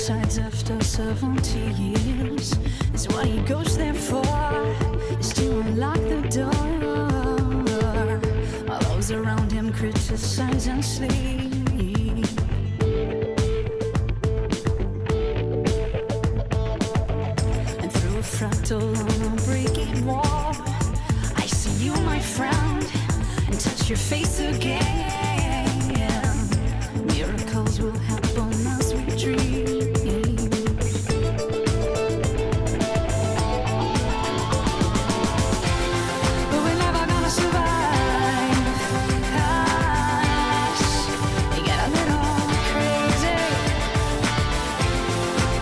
decides after 70 years is what he goes there for, is to unlock the door. While those around him criticize and sleep. And through a fractal on a breaking wall, I see you, my friend, and touch your face again. Miracles will happen as we dream. But we're never gonna survive. 'Cause we get a little crazy.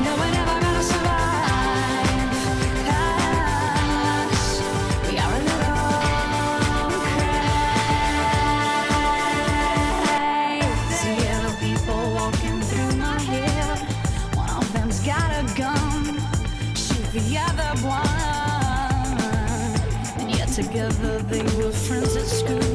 No, we're never gonna survive. 'Cause we are a little crazy. Yellow people walking through my head. One of them's got a gun, shoot the other one. And yet together they were friends at school.